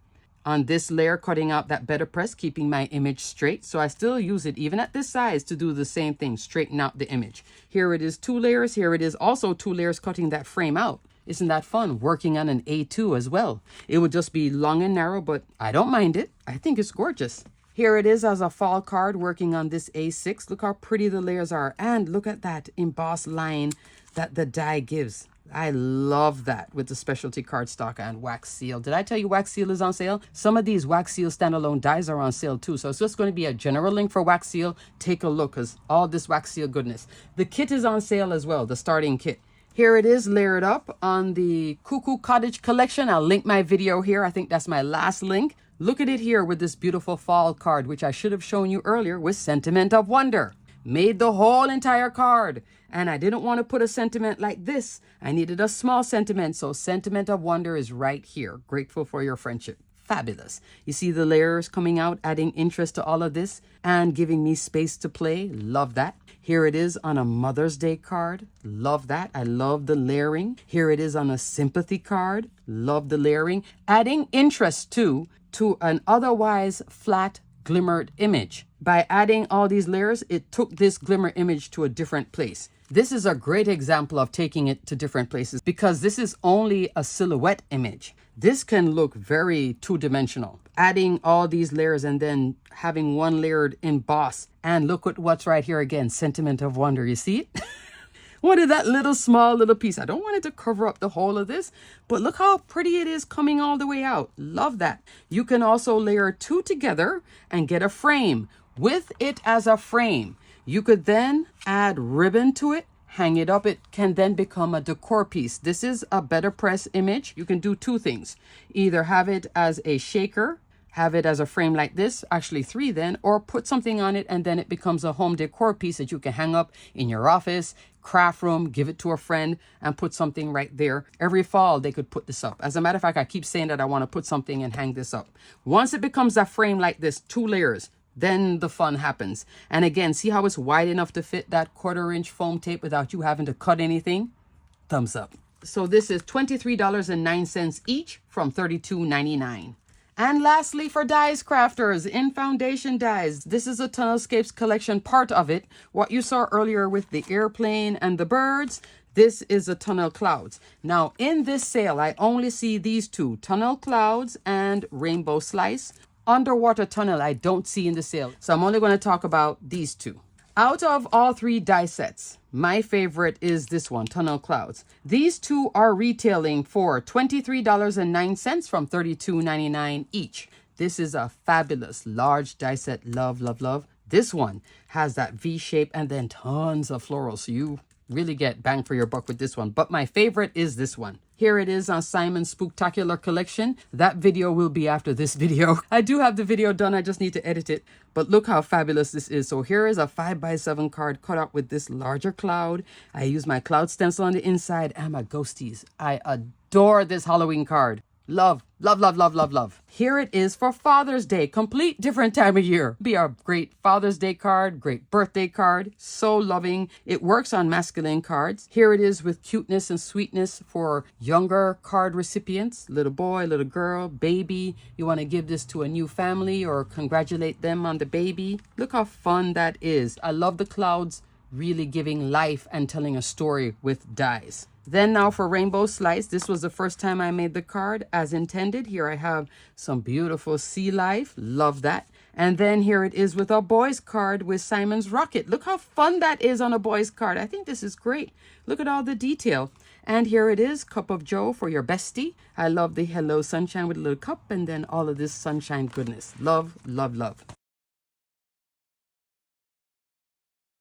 On this layer, cutting out that better press, keeping my image straight. So I still use it even at this size to do the same thing, straighten out the image. Here it is 2 layers. Here it is also 2 layers cutting that frame out. Isn't that fun? Working on an A2 as well. It would just be long and narrow, but I don't mind it. I think it's gorgeous. Here it is as a fall card working on this A6. Look how pretty the layers are. And look at that embossed line that the die gives. I love that with the specialty cardstock and wax seal. Did I tell you wax seal is on sale? Some of these wax seal standalone dies are on sale too. So it's just going to be a general link for wax seal. Take a look, because all this wax seal goodness. The kit is on sale as well, the starting kit. Here it is layered up on the Cuckoo Cottage collection. I'll link my video here. I think that's my last link. Look at it here with this beautiful fall card, which I should have shown you earlier with Sentiment of Wonder. Made the whole entire card. And I didn't want to put a sentiment like this. I needed a small sentiment. So Sentiment of Wonder is right here. Grateful for your friendship. fabulous. You see the layers coming out, adding interest to all of this and giving me space to play. Love that. Here it is on a Mother's Day card. Love that. I love the layering. Here it is on a sympathy card. Love the layering. Adding interest too to an otherwise flat glimmered image. By adding all these layers, it took this glimmer image to a different place. This is a great example of taking it to different places because this is only a silhouette image. This can look very two-dimensional. Adding all these layers and then having one layered emboss. And look at what's right here again, sentiment of wonder. You see it? What is that small little piece? I don't want it to cover up the whole of this, but look how pretty it is coming all the way out. Love that. You can also layer two together and get a frame. With it as a frame, you could then add ribbon to it, hang it up. It can then become a decor piece. This is a better press image. You can do two things. Either have it as a shaker, have it as a frame like this, actually three then, or put something on it and then it becomes a home decor piece that you can hang up in your office, craft room, give it to a friend and put something right there. Every fall they could put this up. As a matter of fact, I keep saying that I want to put something and hang this up. Once it becomes a frame like this, two layers, then the fun happens. And again, see how it's wide enough to fit that 1/4-inch foam tape without you having to cut anything? Thumbs up. So this is $23.09 each from $32.99. And lastly, for dies crafters, in foundation dies, this is a Tunnelscapes collection, part of it. What you saw earlier with the airplane and the birds, this is a tunnel clouds. Now in this sale, I only see these two, tunnel clouds and rainbow slice. Underwater tunnel, I don't see in the sale. So I'm only going to talk about these two. Out of all three die sets, my favorite is this one, Tunnel Clouds. These two are retailing for $23.09 from $32.99 each. This is a fabulous large die set. Love, love, love. This one has that V shape and then tons of florals. So you really get bang for your buck with this one. But my favorite is this one. Here it is on Simon's Spooktacular Collection. That video will be after this video. I do have the video done. I just need to edit it. But look how fabulous this is. So here is a 5x7 card cut out with this larger cloud. I use my cloud stencil on the inside and my ghosties. I adore this Halloween card. Love, love, love, love, love, love. Here it is for Father's Day. Complete different time of year. Be a great Father's Day card, great birthday card. So loving. It works on masculine cards. Here it is with cuteness and sweetness for younger card recipients. Little boy, little girl, baby. You want to give this to a new family or congratulate them on the baby. Look how fun that is. I love the clouds really giving life and telling a story with dies. Then now for Rainbow Slice, this was the first time I made the card as intended. Here I have some beautiful sea life. Love that. And then here it is with a boy's card with Simon's Rocket. Look how fun that is on a boy's card. I think this is great. Look at all the detail. And here it is, Cup of Joe for your bestie. I love the Hello Sunshine with a little cup and then all of this sunshine goodness. Love, love, love.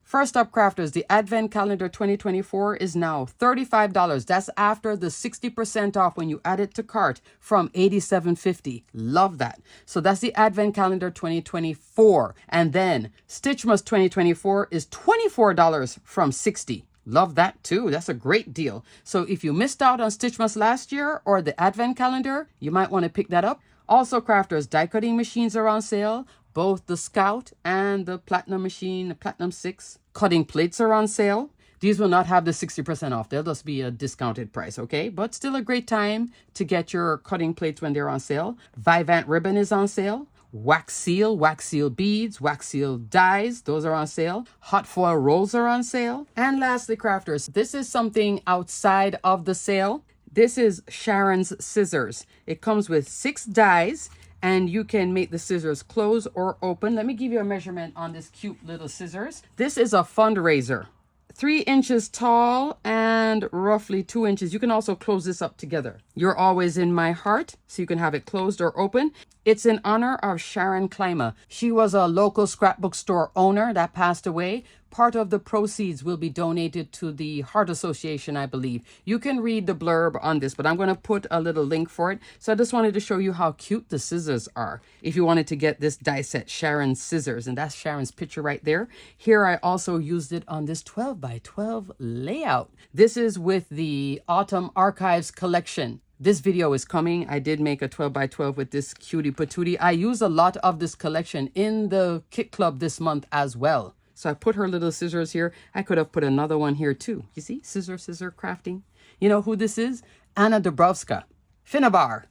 First up, crafters, the Advent Calendar 2024 is now $35. That's after the 60% off when you add it to cart from $87.50. Love that. So that's the Advent Calendar 2024. And then Stitchmas 2024 is $24 from $60. Love that too. That's a great deal. So if you missed out on Stitchmas last year or the Advent Calendar, you might want to pick that up. Also, crafters, die cutting machines are on sale. Both the Scout and the Platinum machine, the Platinum 6. Cutting plates are on sale. These will not have the 60% off. They'll just be a discounted price, okay? But still a great time to get your cutting plates when they're on sale. Vivant ribbon is on sale. Wax seal beads, wax seal dies, those are on sale. Hot foil rolls are on sale. And lastly, crafters, this is something outside of the sale. This is Sharon's scissors. It comes with 6 dies. And you can make the scissors close or open. Let me give you a measurement on this cute little scissors. This is a fundraiser. 3 inches tall and roughly 2 inches. You can also close this up together. You're always in my heart, so you can have it closed or open. It's in honor of Sharon Klima. She was a local scrapbook store owner that passed away. Part of the proceeds will be donated to the Heart Association, I believe. You can read the blurb on this, but I'm going to put a little link for it. So I just wanted to show you how cute the scissors are. If you wanted to get this die set, Sharon's scissors, and that's Sharon's picture right there. Here I also used it on this 12 by 12 layout. This is with the Autumn Archives collection. This video is coming. I did make a 12 by 12 with this cutie patootie. I use a lot of this collection in the kit club this month as well. So I put her little scissors here. I could have put another one here too. You see, scissor crafting. You know who this is? Anna Dabrowska. Finnabar.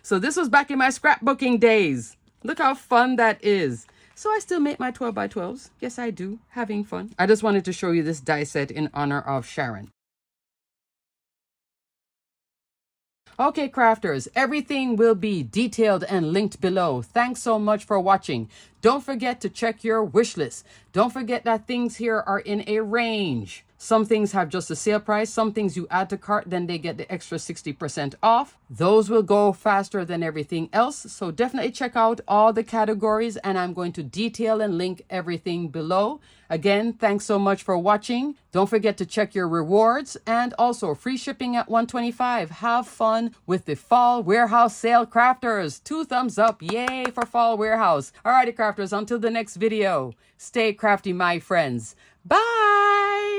So this was back in my scrapbooking days. Look how fun that is. So I still make my 12 by 12s. Yes, I do. Having fun. I just wanted to show you this die set in honor of Sharon. Okay, crafters, everything will be detailed and linked below. Thanks so much for watching. Don't forget to check your wish list. Don't forget that things here are in a range. Some things have just a sale price. Some things you add to cart, then they get the extra 60% off. Those will go faster than everything else. So definitely check out all the categories, and I'm going to detail and link everything below. Again, thanks so much for watching. Don't forget to check your rewards, and also free shipping at $125. Have fun with the Fall Warehouse Sale, crafters. 2 thumbs up. Yay for Fall Warehouse. Alrighty, crafters, until the next video. Stay crafty, my friends. Bye.